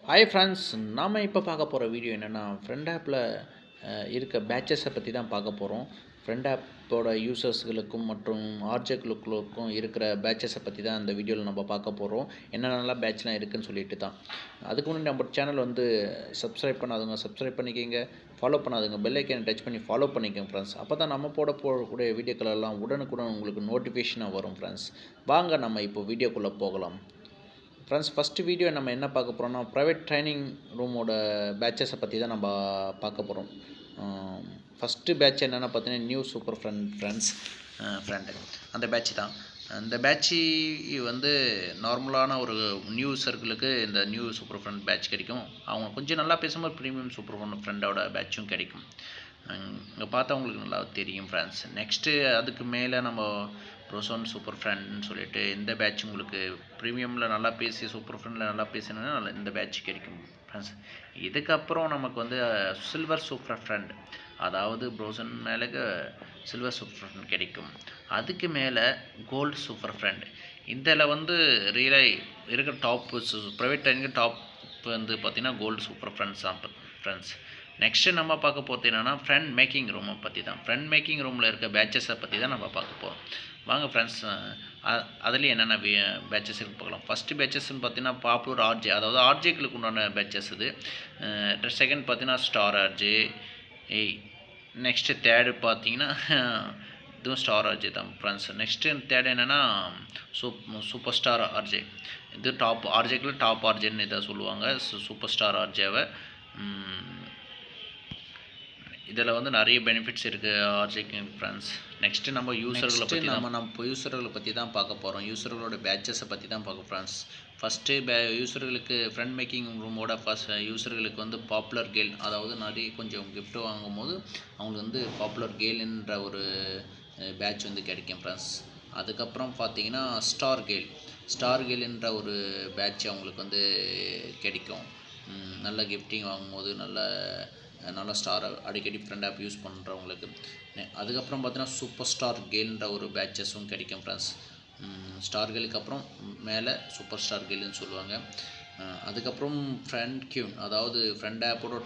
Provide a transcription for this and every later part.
Hi friends, நாம் இப்போ பார்க்க போகிற வீடியோ என்னென்னா ஃப்ரெண்ட் ஆப்பில் இருக்க பேட்சஸை பற்றி தான் பார்க்க போகிறோம். ஃப்ரெண்ட் ஆப்போட யூசர்ஸ்களுக்கும் மற்றும் ஆர்ஜேக்களுக்கும் இருக்கிற பேட்சஸை பற்றி தான் அந்த வீடியோவில் நம்ம பார்க்க போகிறோம். என்னென்னலாம் பேட்ச்லாம் இருக்குதுன்னு சொல்லிட்டு தான். அதுக்கு முன்னாடி நம்ம சேனல் வந்து சப்ஸ்கிரைப் பண்ணாதுங்க, சப்ஸ்கிரைப் பண்ணிக்கிங்க, ஃபாலோ பண்ணாதுங்க, பெல் ஐக்கனை டச் பண்ணி ஃபாலோ பண்ணிக்கோங்க ஃப்ரெண்ட்ஸ். அப்போ தான் நம்ம போடக்கூடிய வீடியோக்கள் எல்லாம் உடனுக்குடன் உங்களுக்கு நோட்டிஃபிகேஷனாக வரும் ஃப்ரெண்ட்ஸ். வாங்க நம்ம இப்போ வீடியோக்குள்ளே போகலாம். ஃப்ரெண்ட்ஸ், ஃபஸ்ட்டு வீடியோ நம்ம என்ன பார்க்க போகிறோம்னா ப்ரைவேட் ட்ரைனிங் ரூமோட பேட்சஸை பற்றி தான் நம்ம பார்க்க போகிறோம். ஃபஸ்ட்டு பேட்ச் என்னென்னா பார்த்தீங்கன்னா நியூ சூப்பர் ஃப்ரெண்டு அந்த பேட்ச் தான். அந்த பேட்சு வந்து நார்மலான ஒரு நியூ சர்க்கிளுக்கு இந்த நியூ சூப்பர் ஃப்ரெண்ட் பேட்ச் கிடைக்கும். அவங்க கொஞ்சம் நல்லா பேசும்போது ப்ரீமியம் சூப்பர் ஃப்ரெண்டோட பேட்சும் கிடைக்கும். இங்கே பார்த்தா உங்களுக்கு நல்லா தெரியும் ஃப்ரெண்ட்ஸ். நெக்ஸ்ட்டு அதுக்கு மேலே நம்ம ப்ரோசோன் சூப்பர் ஃப்ரெண்ட்னு சொல்லிட்டு இந்த பேட்ச் உங்களுக்கு ப்ரீமியமில் நல்லா பேசி சூப்பர் ஃப்ரெண்டில் நல்லா பேசினா இந்த பேட்ச் கிடைக்கும் ஃப்ரெண்ட்ஸ். இதுக்கப்புறம் நமக்கு வந்து சில்வர் சூப்பர் ஃப்ரெண்ட், அதாவது ப்ரோசன் மேலே சில்வர் சூப்பர் ஃப்ரெண்ட் கிடைக்கும். அதுக்கு மேலே கோல்டு சூப்பர் ஃப்ரெண்ட். இதில் வந்து ரியலாக இருக்கிற டாப் ப்ரைவேட் ட்ரைனிங் டாப் வந்து பார்த்திங்கன்னா கோல்டு சூப்பர் ஃப்ரெண்ட்ஸ் தான் ஃப்ரெண்ட்ஸ். நெக்ஸ்ட்டு நம்ம பார்க்க போகிறது என்னென்னா ஃப்ரெண்ட் மேக்கிங் ரூமை பற்றி தான். ஃப்ரெண்ட் மேக்கிங் ரூமில் இருக்க பேட்சஸை பற்றி தான் நம்ம பார்க்க போகிறோம். வாங்க ஃப்ரெண்ட்ஸ், அதுலேயும் என்னென்ன பேட்சஸ் இருக்கு பார்க்கலாம். ஃபஸ்ட்டு பேட்சஸ்ன்னு பார்த்தீங்கன்னா பாப்புலர் ஆர்ஜே, அதாவது ஆர்ஜேக்களுக்கு உண்டான பேட்சஸ் இது. செகண்ட் பார்த்தீங்கன்னா ஸ்டார் ஆர்ஜே. நெக்ஸ்ட்டு தேர்டு பார்த்தீங்கன்னா இதுவும் ஸ்டார் ஆர்ஜே தான் ஃப்ரெண்ட்ஸ். நெக்ஸ்ட்டு தேர்டு என்னென்னா சூப்பர் ஸ்டார் ஆர்ஜே. இது டாப் ஆர்ஜேக்குள்ள டாப் ஆர்ஜேன்னு இதை சொல்லுவாங்க, சூப்பர் ஸ்டார் ஆர்ஜேவை. இதில் வந்து நிறைய பெனிஃபிட்ஸ் இருக்குது ஆர்ஜேக்கு ஃப்ரெண்ட்ஸ். நெக்ஸ்ட்டு நம்ம யூசர்களை பற்றி நம்ம யூசர்களை பற்றி தான் பார்க்க போகிறோம். யூசர்களோட பேட்சஸை பற்றி தான் பார்க்க ஃப்ரெண்ட்ஸ். ஃபஸ்ட்டு யூசர்களுக்கு ஃப்ரெண்ட் மேக்கிங் ரூமோட யூசர்களுக்கு வந்து பாப்புலர் கேல், அதாவது நிறைய கொஞ்சம் கிஃப்ட் வாங்கும் போது அவங்களுக்கு வந்து பாப்புலர் கேல்ன்ற ஒரு பேட்ச் வந்து கிடைக்கும் ஃப்ரெண்ட்ஸ். அதுக்கப்புறம் பார்த்தீங்கன்னா ஸ்டார் கேல்ன்ற ஒரு பேட்ச் அவங்களுக்கு வந்து கிடைக்கும். நல்ல கிஃப்டிங் வாங்கும்போது நல்ல ஸ்டார் அடிக்கடி ஃப்ரெண்ட் ஆப் யூஸ் பண்ணுறவங்களுக்கு. அதுக்கப்புறம் பார்த்தீங்கன்னா சூப்பர் ஸ்டார் கேல்ன்ற ஒரு பேட்சஸும் கிடைக்கும் ஃப்ரெண்ட்ஸ். ஸ்டார் கேலுக்கு அப்புறம் மேலே சூப்பர் ஸ்டார் கேல்னு சொல்லுவாங்க. அதுக்கப்புறம் ஃப்ரெண்ட் கியூன், அதாவது ஃப்ரெண்ட் ஆப்போட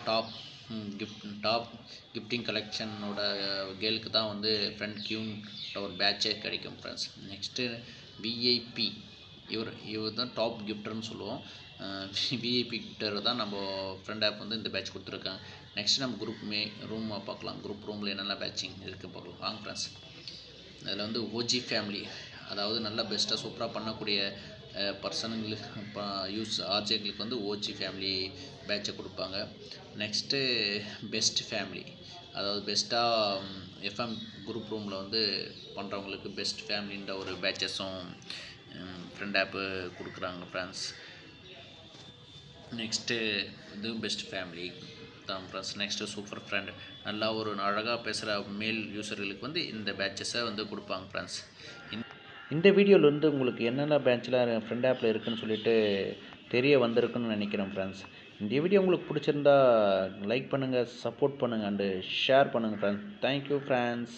டாப் கிஃப்டிங் கலெக்ஷனோட கேலுக்கு தான் வந்து ஃப்ரெண்ட் கியூன் ஒரு பேட்சே கிடைக்கும் ஃப்ரெண்ட்ஸ். நெக்ஸ்ட்டு விஐபி, இவர் தான் டாப் கிஃப்டர்னு சொல்லுவோம். விஐபி கிஃப்டர் தான் நம்ம ஃப்ரெண்ட் ஆப் வந்து இந்த பேட்ச் கொடுத்துருக்காங்க. நெக்ஸ்ட் நம்ம குரூப் ரூமை பார்க்கலாம். குரூப் ரூமில் என்னென்ன பேட்சிங் இருக்குது பார்க்கலாம் வாங்க ஃப்ரெண்ட்ஸ். அதில் வந்து ஓஜி ஃபேமிலி, அதாவது நல்லா பெஸ்ட்டாக சூப்பராக பண்ணக்கூடிய பர்சனுங்களுக்கு ஆர்ஜேக்களுக்கு வந்து ஓஜி ஃபேமிலி பேட்சை கொடுப்பாங்க. நெக்ஸ்ட்டு பெஸ்ட் ஃபேமிலி, அதாவது பெஸ்ட்டாக எஃப்எம் குரூப் ரூமில் வந்து பண்ணுறவங்களுக்கு பெஸ்ட் ஃபேமிலின்ற ஒரு பேட்சஸும் ஃப்ரெண்ட் ஆப்பு கொடுக்குறாங்க ஃப்ரெண்ட்ஸ். நெக்ஸ்ட்டு இதுவும் பெஸ்ட் ஃபேமிலி தான் ஃப்ரெண்ட்ஸ். நெக்ஸ்ட்டு சூப்பர் ஃப்ரெண்ட், நல்லா ஒரு அழகாக பேசுகிற மேல் யூசர்களுக்கு வந்து இந்த பேட்சஸை வந்து கொடுப்பாங்க ஃப்ரெண்ட்ஸ். இந்த வீடியோவில் வந்து உங்களுக்கு என்னென்ன பேட்ச்லாம் ஃப்ரெண்ட் ஆப்பில் இருக்குதுன்னு சொல்லிட்டு தெரிய வந்திருக்குன்னு நினைக்கிறேன் ஃப்ரெண்ட்ஸ். இந்த வீடியோ உங்களுக்கு பிடிச்சிருந்தா லைக் பண்ணுங்கள், சப்போர்ட் பண்ணுங்கள் அண்டு ஷேர் பண்ணுங்கள் ஃப்ரெண்ட்ஸ். Thank you friends.